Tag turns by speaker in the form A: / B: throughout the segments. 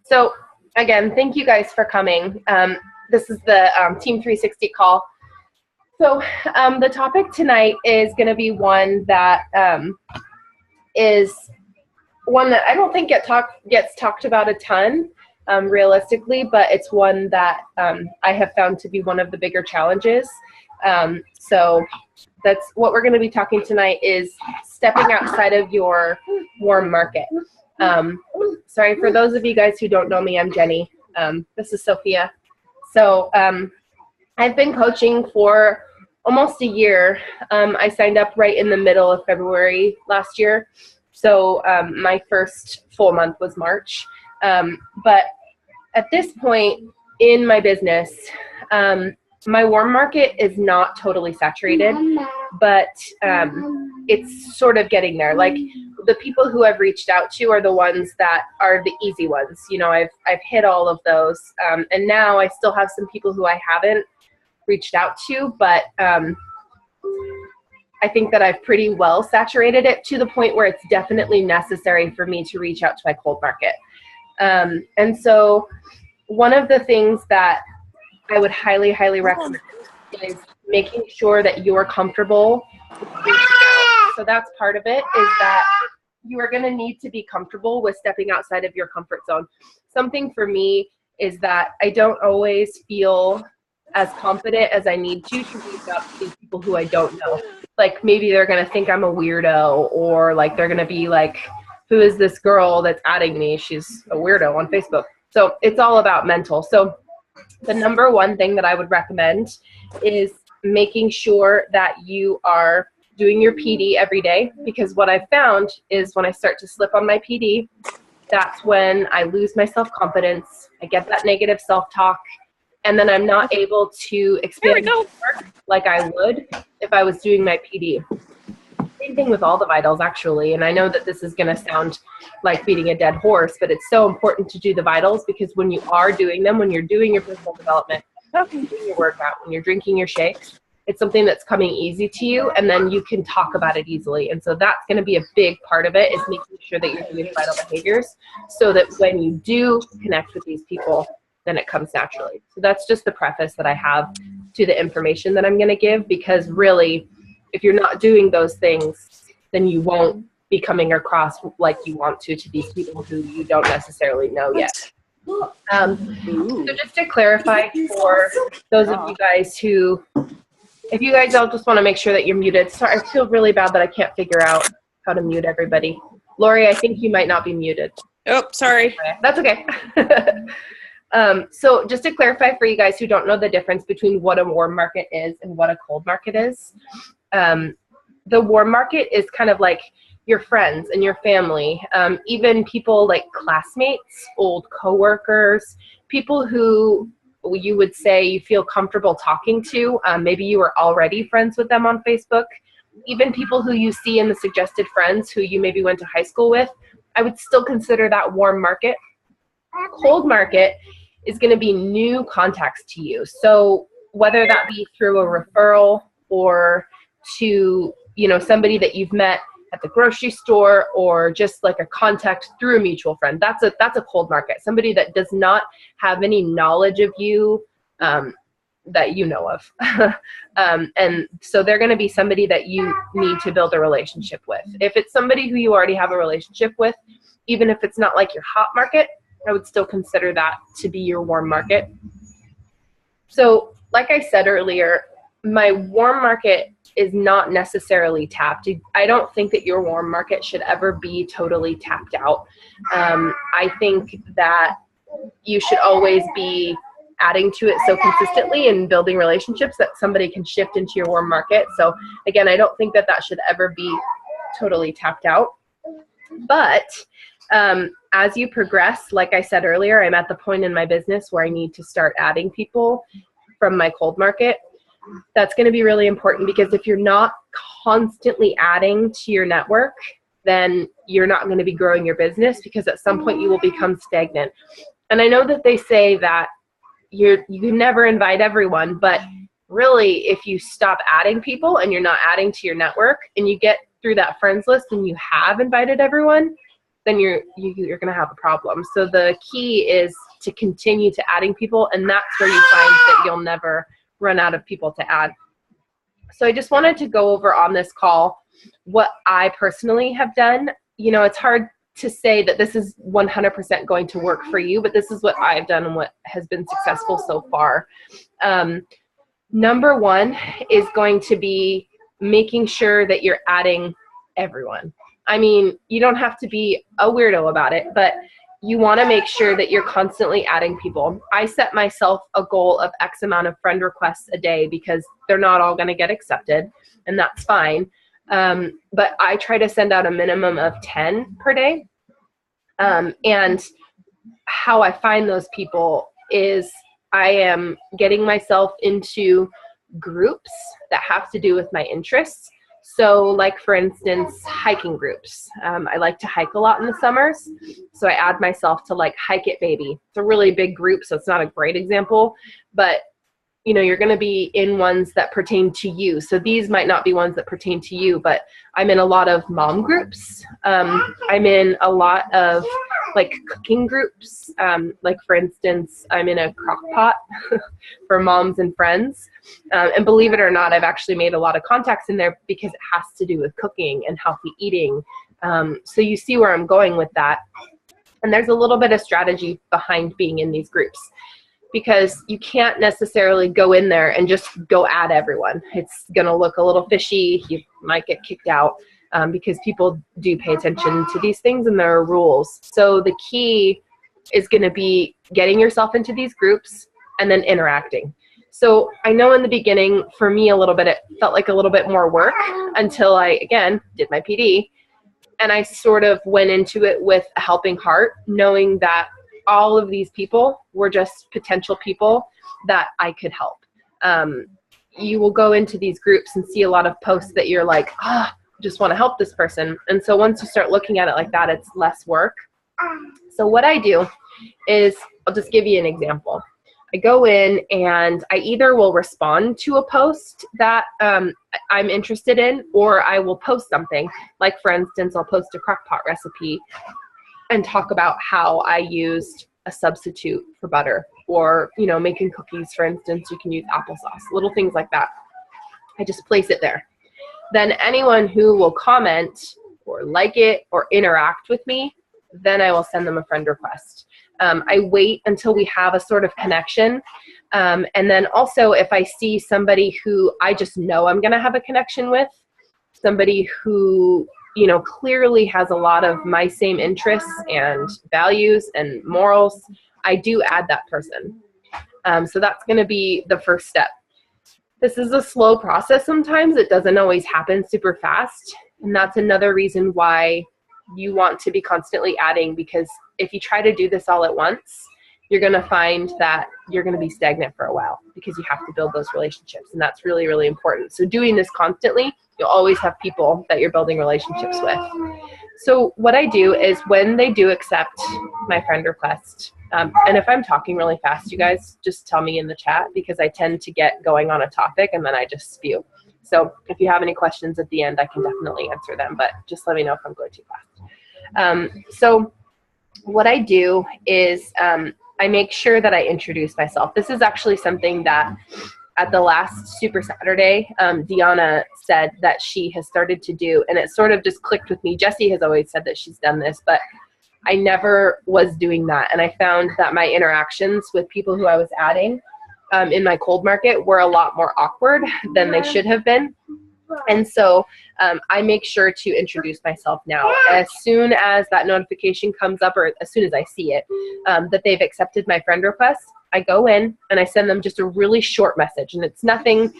A: So again, thank you guys for coming. This is the Team 360 call. So the topic tonight is going to be one that is one that I don't think gets talked about a ton realistically, but it's one that I have found to be one of the bigger challenges. So that's what we're going to be talking tonight, is stepping outside of your warm market. Sorry, for those of you guys who don't know me, I'm Jenny. This is Sophia. So I've been coaching for almost a year. I signed up right in the middle of February last year. So my first full month was March. But at this point in my business, my warm market is not totally saturated, but it's sort of getting there. Like, the people who I've reached out to are the ones that are the easy ones. You know, I've hit all of those. And now I still have some people who I haven't reached out to, but I think that I've pretty well saturated it to the point where it's definitely necessary for me to reach out to my cold market. And so one of the things that I would highly, highly recommend is making sure that you're comfortable. So that's part of it, is that you are going to need to be comfortable with stepping outside of your comfort zone. Something for me is that I don't always feel as confident as I need to reach out to these people who I don't know. Like, maybe they're going to think I'm a weirdo, or like they're going to be like, who is this girl that's adding me? She's a weirdo on Facebook. So it's all about mental. So the number one thing that I would recommend is making sure that you are doing your PD every day, because what I've found is when I start to slip on my PD, that's when I lose my self-confidence. I get that negative self-talk, and then I'm not able to expand my work like I would if I was doing my PD. Same thing with all the vitals, actually. And I know that this is going to sound like beating a dead horse, but it's so important to do the vitals, because when you are doing them, when you're doing your personal development, when you're doing your workout, when you're drinking your shakes, it's something that's coming easy to you, and then you can talk about it easily. And so that's going to be a big part of it, is making sure that you're doing vital behaviors so that when you do connect with these people, then it comes naturally. So that's just the preface that I have to the information that I'm going to give, because really, if you're not doing those things, then you won't be coming across like you want to these people who you don't necessarily know yet. So just to clarify for those of you guys who, if you guys all just want to make sure that you're muted. Sorry, I feel really bad that I can't figure out how to mute everybody. Lori, I think you might not be muted.
B: Oh, sorry.
A: That's okay. So just to clarify for you guys who don't know the difference between what a warm market is and what a cold market is, the warm market is kind of like your friends and your family, even people like classmates, old coworkers, people who you would say you feel comfortable talking to. Maybe you were already friends with them on Facebook. Even people who you see in the suggested friends who you maybe went to high school with, I would still consider that warm market. Cold market is going to be new contacts to you. So whether that be through a referral or to, you know, somebody that you've met at the grocery store, or just like a contact through a mutual friend, that's a cold market. Somebody that does not have any knowledge of you that you know of. And so they're going to be somebody that you need to build a relationship with. If it's somebody who you already have a relationship with, even if it's not like your hot market, I would still consider that to be your warm market. So like I said earlier, my warm market is not necessarily tapped. I don't think that your warm market should ever be totally tapped out. I think that you should always be adding to it so consistently and building relationships that somebody can shift into your warm market. So again, I don't think that that should ever be totally tapped out. But as you progress, like I said earlier, I'm at the point in my business where I need to start adding people from my cold market. That's going to be really important, because if you're not constantly adding to your network, then you're not going to be growing your business, because at some point you will become stagnant. And I know that they say that you can never invite everyone, but really, if you stop adding people and you're not adding to your network, and you get through that friends list and you have invited everyone, then you're going to have a problem. So the key is to continue to adding people, and that's where you find that you'll never run out of people to add. So I just wanted to go over on this call what I personally have done. You know, it's hard to say that this is 100% going to work for you, but this is what I've done and what has been successful so far. Number one is going to be making sure that you're adding everyone. I mean, you don't have to be a weirdo about it, but you want to make sure that you're constantly adding people. I set myself a goal of X amount of friend requests a day because they're not all going to get accepted, and that's fine. But I try to send out a minimum of 10 per day. And how I find those people is I am getting myself into groups that have to do with my interests. So like, for instance, hiking groups. I like to hike a lot in the summers. So I add myself to like Hike It Baby. It's a really big group, so it's not a great example, but you know, you're going to be in ones that pertain to you. So these might not be ones that pertain to you, but I'm in a lot of mom groups. I'm in a lot of like cooking groups. Like, for instance, I'm in a crock pot for moms and friends. And believe it or not, I've actually made a lot of contacts in there because it has to do with cooking and healthy eating. So you see where I'm going with that. And there's a little bit of strategy behind being in these groups, because you can't necessarily go in there and just go at everyone. It's going to look a little fishy. You might get kicked out because people do pay attention to these things, and there are rules. So the key is going to be getting yourself into these groups and then interacting. So I know in the beginning, for me a little bit, it felt like a little bit more work until I, again, did my PD. And I sort of went into it with a helping heart, knowing that all of these people were just potential people that I could help. You will go into these groups and see a lot of posts that you're like, I just want to help this person. And so once you start looking at it like that, it's less work. So what I do is, I'll just give you an example. I go in and I either will respond to a post that I'm interested in, or I will post something. Like, for instance, I'll post a crock pot recipe and talk about how I used a substitute for butter, or, you know, making cookies, for instance, you can use applesauce, little things like that. I just place it there. Then anyone who will comment or like it or interact with me, then I will send them a friend request. I wait until we have a sort of connection. And then also, if I see somebody who I just know I'm going to have a connection with, somebody who, you know, clearly has a lot of my same interests and values and morals, I do add that person. So that's going to be the first step. This is a slow process sometimes. It doesn't always happen super fast. And that's another reason why you want to be constantly adding, because if you try to do this all at once, you're going to find that you're going to be stagnant for a while, because you have to build those relationships. And that's really, really important. So doing this constantly, you'll always have people that you're building relationships with. So what I do is, when they do accept my friend request, and if I'm talking really fast, you guys just tell me in the chat, because I tend to get going on a topic and then I just spew. So if you have any questions at the end, I can definitely answer them, but just let me know if I'm going too fast. So what I do is I make sure that I introduce myself. This is actually something that at the last Super Saturday, Deanna said that she has started to do, and it sort of just clicked with me. Jessie has always said that she's done this, but I never was doing that. And I found that my interactions with people who I was adding in my cold market were a lot more awkward than they should have been. And so I make sure to introduce myself now. As soon as that notification comes up, or as soon as I see it, that they've accepted my friend request, I go in and I send them just a really short message. And it's nothing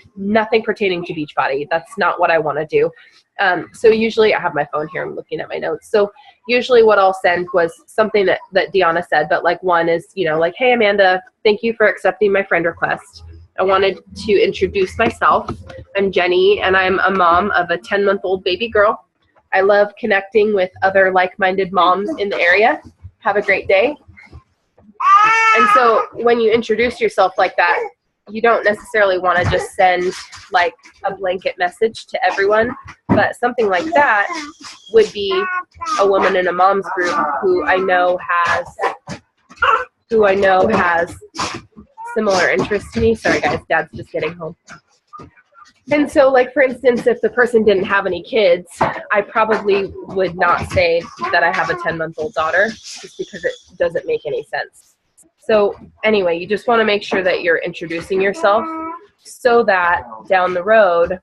A: pertaining to Beachbody. That's not what I want to do. So usually, I have my phone here, I'm looking at my notes. So usually what I'll send was something that Deanna said, but like, one is, you know, like, hey, Amanda, thank you for accepting my friend request. I wanted to introduce myself. I'm Jenny, and I'm a mom of a 10-month-old baby girl. I love connecting with other like-minded moms in the area. Have a great day. And so when you introduce yourself like that, you don't necessarily want to just send like a blanket message to everyone, but something like that would be a woman in a mom's group who I know has similar interests to me. Sorry guys, Dad's just getting home. And so, like, for instance, if the person didn't have any kids, I probably would not say that I have a 10-month-old daughter, just because it doesn't make any sense. So anyway, you just want to make sure that you're introducing yourself so that down the road,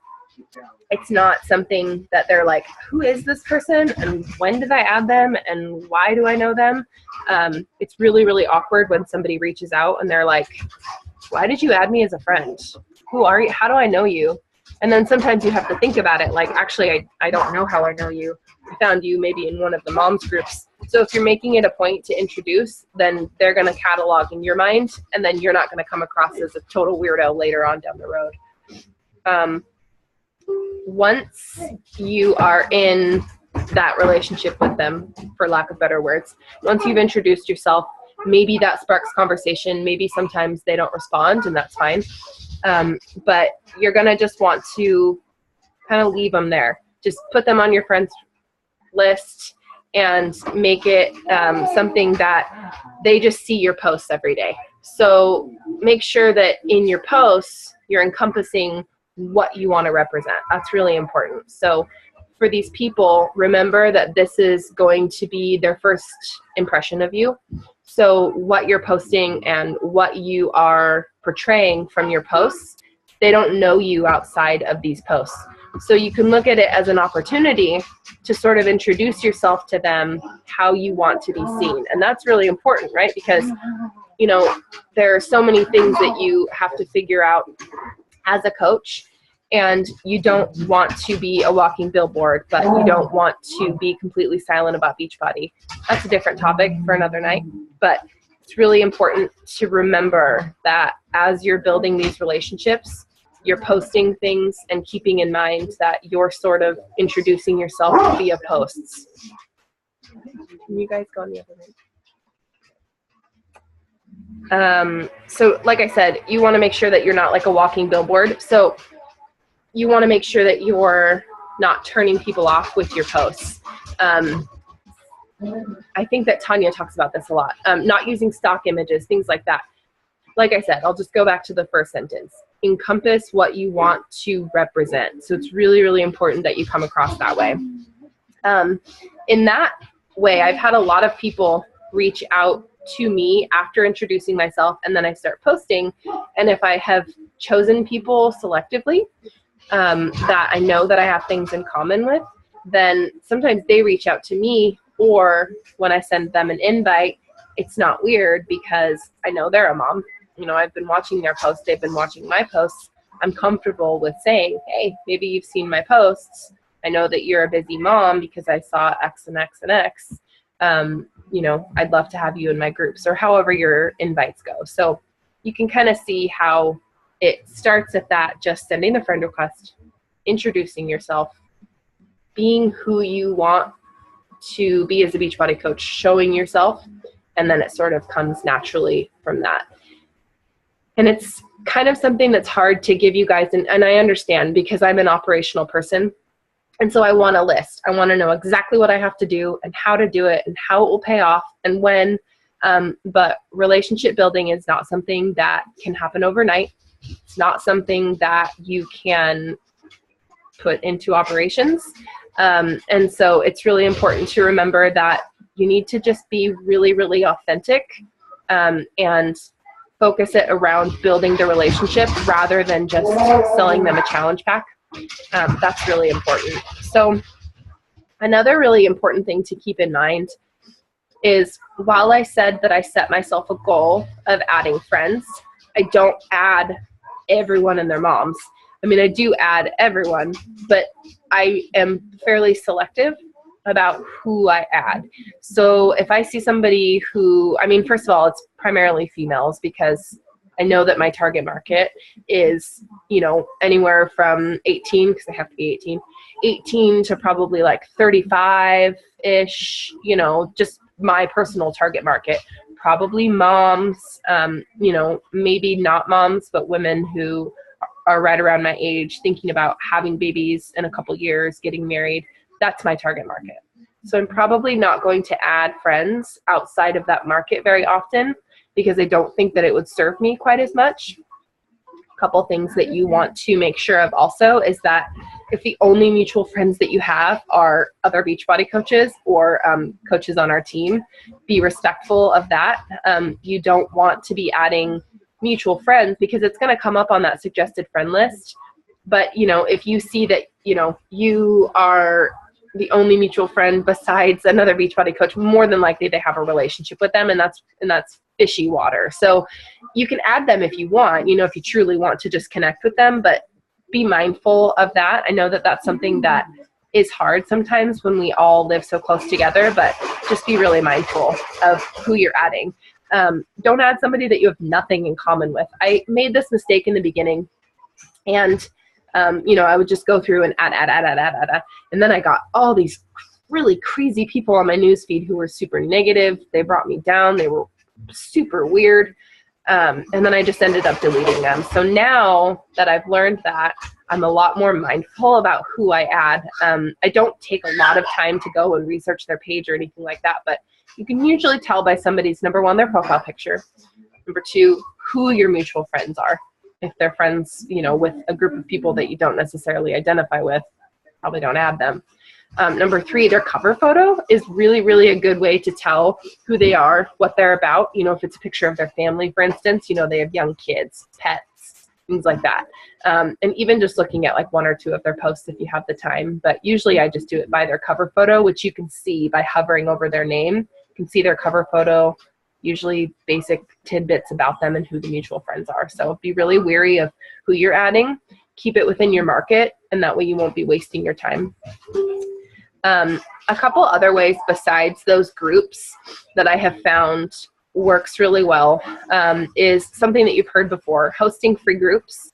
A: it's not something that they're like, who is this person and when did I add them and why do I know them? It's really, really awkward when somebody reaches out and they're like, why did you add me as a friend? Who are you? How do I know you? And then sometimes you have to think about it, like, actually, I don't know how I know you. I found you maybe in one of the moms groups. So if you're making it a point to introduce, then they're going to catalog in your mind, and then you're not going to come across as a total weirdo later on down the road. Once you are in that relationship with them, for lack of better words, once you've introduced yourself, maybe that sparks conversation. Maybe sometimes they don't respond, and that's fine. But you're going to just want to kind of leave them there. Just put them on your friends list and make it something that they just see your posts every day. So make sure that in your posts, you're encompassing what you want to represent. That's really important. So for these people, remember that this is going to be their first impression of you. So what you're posting and what you are portraying from your posts, they don't know you outside of these posts. So you can look at it as an opportunity to sort of introduce yourself to them, how you want to be seen. And that's really important, right? Because, you know, there are so many things that you have to figure out as a coach. And you don't want to be a walking billboard, but you don't want to be completely silent about Beachbody. That's a different topic for another night. But it's really important to remember that as you're building these relationships, you're posting things and keeping in mind that you're sort of introducing yourself via posts. Can you guys go on the other end? So like I said, you want to make sure that you're not like a walking billboard. So you want to make sure that you're not turning people off with your posts. I think that Tanya talks about this a lot. Not using stock images, things like that. Like I said, I'll just go back to the first sentence. Encompass what you want to represent. So it's really, really important that you come across that way. In that way, I've had a lot of people reach out to me after introducing myself, and then I start posting. And if I have chosen people selectively, that I know that I have things in common with, then sometimes they reach out to me, or when I send them an invite, it's not weird because I know they're a mom. You know, I've been watching their posts, they've been watching my posts. I'm comfortable with saying, hey, maybe you've seen my posts. I know that you're a busy mom because I saw X and X and X. You know, I'd love to have you in my groups, or however your invites go. So you can kind of see how it starts at that, just sending the friend request, introducing yourself, being who you want to be as a Beachbody coach, showing yourself, and then it sort of comes naturally from that. And it's kind of something that's hard to give you guys, and I understand because I'm an operational person. And so I want a list. I want to know exactly what I have to do and how to do it and how it will pay off and when. But relationship building is not something that can happen overnight. It's not something that you can put into operations. And so it's really important to remember that you need to just be really, really authentic and focus it around building the relationship rather than just selling them a challenge pack. That's really important. So another really important thing to keep in mind is, while I said that I set myself a goal of adding friends, I don't add everyone and their moms. I mean, I do add everyone, but I am fairly selective about who I add. So if I see somebody who, I mean, first of all, it's primarily females because I know that my target market is, you know, anywhere from 18, because I have to be 18 to probably like 35-ish, you know, just my personal target market. probably moms, maybe not moms, but women who are right around my age, thinking about having babies in a couple years, getting married. That's my target market. So I'm probably not going to add friends outside of that market very often because I don't think that it would serve me quite as much. A couple things that you want to make sure of also is that if the only mutual friends that you have are other Beachbody coaches or coaches on our team, be respectful of that. You don't want to be adding mutual friends because it's going to come up on that suggested friend list. But, if you see that, you are the only mutual friend besides another Beachbody coach, more than likely they have a relationship with them, and that's fishy water. So you can add them if you want, if you truly want to just connect with them, but be mindful of that. I know that that's something that is hard sometimes when we all live so close together, but just be really mindful of who you're adding. Don't add somebody that you have nothing in common with. I made this mistake in the beginning, and I would just go through and add. And then I got all these really crazy people on my newsfeed who were super negative. They brought me down. They were super weird. And then I just ended up deleting them. So now that I've learned that, I'm a lot more mindful about who I add. I don't take a lot of time to go and research their page or anything like that, but you can usually tell by somebody's, number one, their profile picture. Number two, who your mutual friends are. If they're friends, with a group of people that you don't necessarily identify with, probably don't add them. Number three, their cover photo is really, really a good way to tell who they are, what they're about. If it's a picture of their family, for instance, they have young kids, pets, things like that. And even just looking at like one or two of their posts if you have the time. But usually I just do it by their cover photo, which you can see by hovering over their name. You can see their cover photo, usually basic tidbits about them and who the mutual friends are. So be really wary of who you're adding. Keep it within your market, and that way you won't be wasting your time. A couple other ways besides those groups that I have found works really well is something that you've heard before, hosting free groups.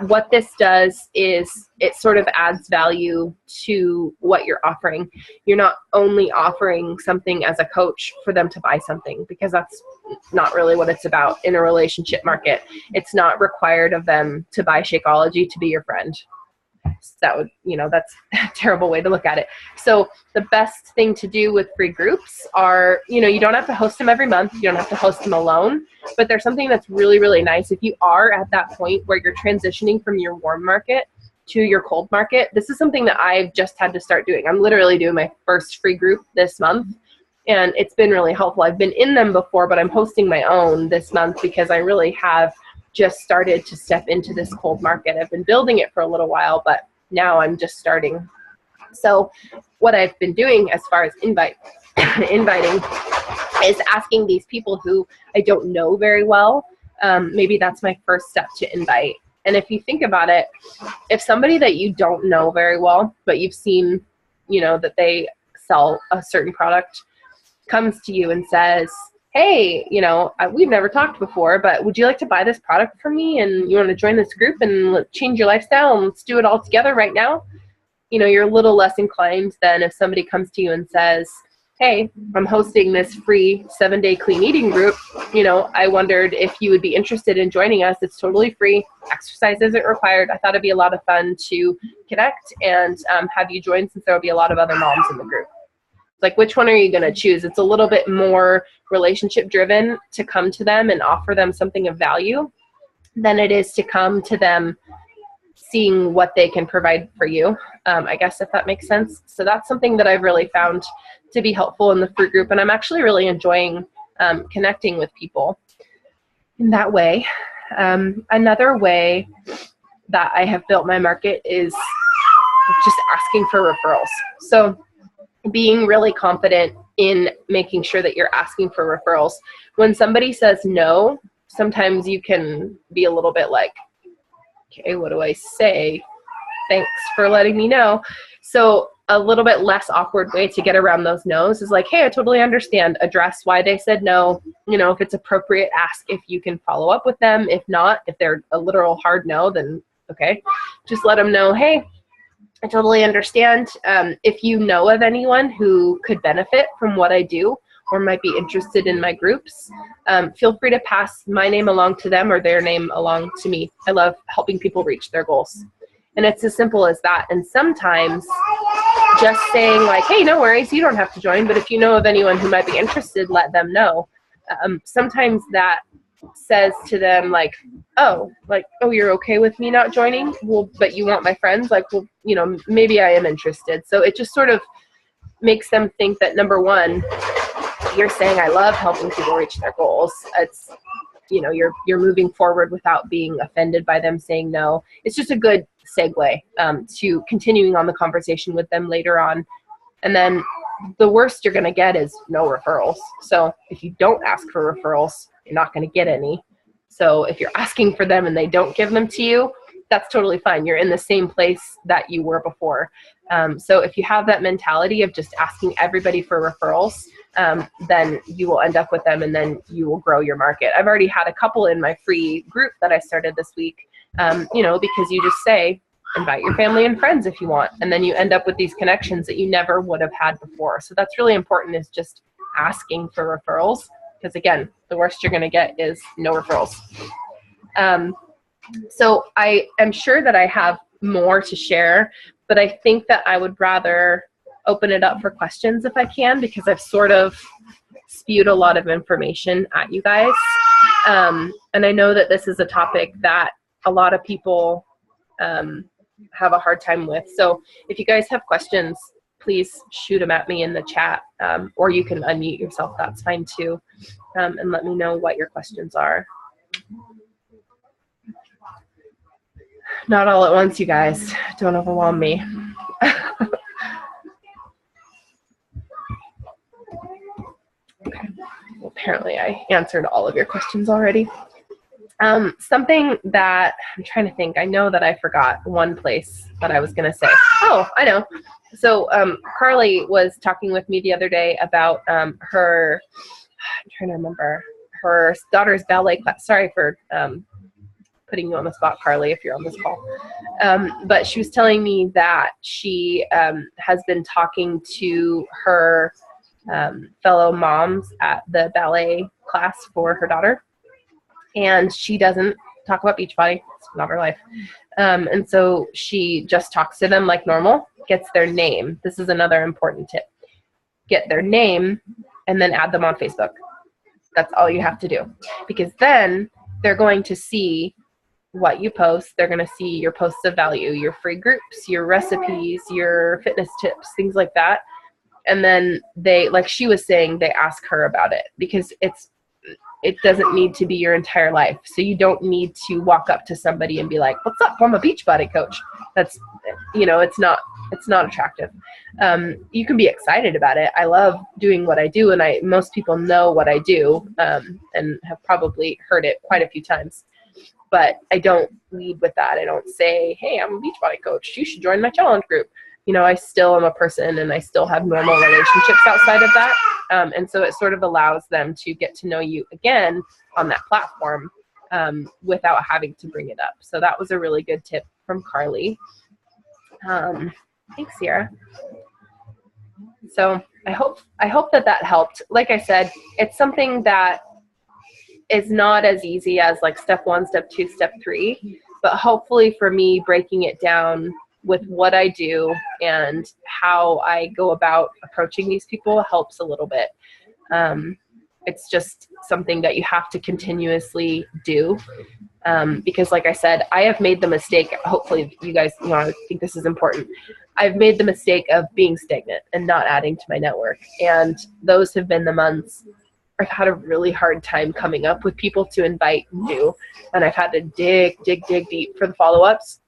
A: What this does is it sort of adds value to what you're offering. You're not only offering something as a coach for them to buy something, because that's not really what it's about in a relationship market. It's not required of them to buy Shakeology to be your friend. That would, that's a terrible way to look at it. So the best thing to do with free groups are, you don't have to host them every month. You don't have to host them alone, but there's something that's really, really nice. If you are at that point where you're transitioning from your warm market to your cold market, this is something that I've just had to start doing. I'm literally doing my first free group this month, and it's been really helpful. I've been in them before, but I'm hosting my own this month because I really have just started to step into this cold market. I've been building it for a little while, but now I'm just starting. So what I've been doing as far as inviting is asking these people who I don't know very well. Maybe that's my first step to invite. And if you think about it, if somebody that you don't know very well, but you've seen, that they sell a certain product, comes to you and says, hey, we've never talked before, but would you like to buy this product from me? And you want to join this group and change your lifestyle, and let's do it all together right now? You're a little less inclined than if somebody comes to you and says, hey, I'm hosting this free 7-day clean eating group. I wondered if you would be interested in joining us. It's totally free. Exercise isn't required. I thought it'd be a lot of fun to connect and have you join, since there will be a lot of other moms in the group. Like, which one are you going to choose? It's a little bit more relationship driven to come to them and offer them something of value than it is to come to them seeing what they can provide for you, I guess, if that makes sense. So that's something that I've really found to be helpful in the fruit group, and I'm actually really enjoying connecting with people in that way. Another way that I have built my market is just asking for referrals. So being really confident in making sure that you're asking for referrals. When somebody says no, sometimes you can be a little bit like, okay, what do I say? Thanks for letting me know. So a little bit less awkward way to get around those no's is like, hey, I totally understand. Address why they said no. If it's appropriate, ask if you can follow up with them. If not, if they're a literal hard no, then okay. Just let them know, hey, I totally understand. If you know of anyone who could benefit from what I do, or might be interested in my groups, feel free to pass my name along to them or their name along to me. I love helping people reach their goals. And it's as simple as that. And sometimes just saying like, hey, no worries, you don't have to join, but if you know of anyone who might be interested, let them know. Sometimes that says to them like, oh, you're okay with me not joining? Well, but you want my friends? Like, well, you know, maybe I am interested. So it just sort of makes them think that, number one, you're saying I love helping people reach their goals. It's, you know, you're moving forward without being offended by them saying no. It's just a good segue to continuing on the conversation with them later on. And then the worst you're going to get is no referrals. So if you don't ask for referrals, you're not going to get any. So if you're asking for them and they don't give them to you, that's totally fine. You're in the same place that you were before. So if you have that mentality of just asking everybody for referrals, then you will end up with them and then you will grow your market. I've already had a couple in my free group that I started this week, you know, because you just say, invite your family and friends if you want. And then you end up with these connections that you never would have had before. So that's really important, is just asking for referrals. Because again, the worst you're going to get is no referrals. So I am sure that I have more to share, but I think that I would rather open it up for questions if I can, because I've sort of spewed a lot of information at you guys. And I know that this is a topic that a lot of people have a hard time with. So if you guys have questions, please shoot them at me in the chat, or you can unmute yourself. That's fine too. And let me know what your questions are. Not all at once, you guys. Don't overwhelm me. Okay. Well, apparently I answered all of your questions already. Something that I'm trying to think, I know that I forgot one place that I was going to say. Oh, I know. So Carly was talking with me the other day about her, I'm trying to remember, her daughter's ballet class. Sorry for putting you on the spot, Carly, if you're on this call. But she was telling me that she has been talking to her fellow moms at the ballet class for her daughter. And she doesn't talk about Beachbody. It's not her life. And so she just talks to them like normal, gets their name. This is another important tip. Get their name and then add them on Facebook. That's all you have to do. Because then they're going to see what you post. They're going to see your posts of value, your free groups, your recipes, your fitness tips, things like that. And then they, like she was saying, they ask her about it, because it doesn't need to be your entire life. So you don't need to walk up to somebody and be like, what's up? I'm a Beachbody coach. That's, you know, it's not attractive. You can be excited about it. I love doing what I do, and most people know what I do, and have probably heard it quite a few times. But I don't lead with that. I don't say, hey, I'm a Beachbody coach, you should join my challenge group. You know, I still am a person, and I still have normal relationships outside of that. And so it sort of allows them to get to know you again on that platform without having to bring it up. So that was a really good tip from Carly. Thanks, Sierra. So I hope that helped. Like I said, it's something that is not as easy as like step 1, step 2, step 3, but hopefully for me, breaking it down with what I do and how I go about approaching these people helps a little bit. It's just something that you have to continuously do, because like I said, I have made the mistake, hopefully you guys, you know, I think this is important. I've made the mistake of being stagnant and not adding to my network. And those have been the months I've had a really hard time coming up with people to invite new. And I've had to dig deep for the follow-ups,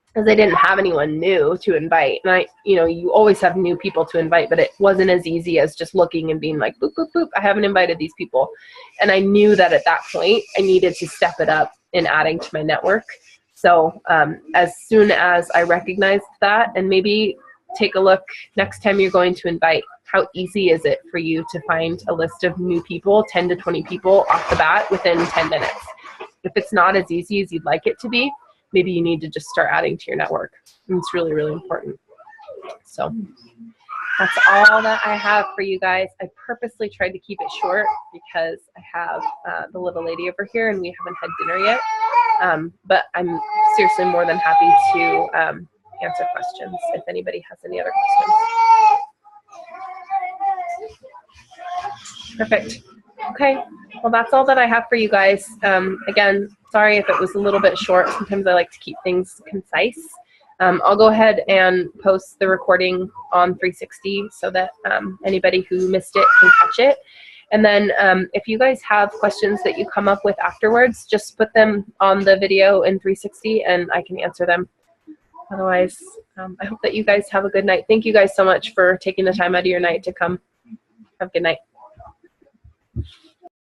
A: because I didn't have anyone new to invite. And you always have new people to invite, but it wasn't as easy as just looking and being like, boop, boop, boop, I haven't invited these people. And I knew that at that point, I needed to step it up in adding to my network. So as soon as I recognized that, and maybe take a look next time you're going to invite, how easy is it for you to find a list of new people, 10 to 20 people off the bat within 10 minutes? If it's not as easy as you'd like it to be, maybe you need to just start adding to your network. And it's really, really important. So that's all that I have for you guys. I purposely tried to keep it short because I have the little lady over here and we haven't had dinner yet. But I'm seriously more than happy to answer questions if anybody has any other questions. Perfect. Okay, well, that's all that I have for you guys. Again, sorry if it was a little bit short. Sometimes I like to keep things concise. I'll go ahead and post the recording on 360 so that anybody who missed it can catch it. And then if you guys have questions that you come up with afterwards, just put them on the video in 360 and I can answer them. Otherwise, I hope that you guys have a good night. Thank you guys so much for taking the time out of your night to come. Have a good night.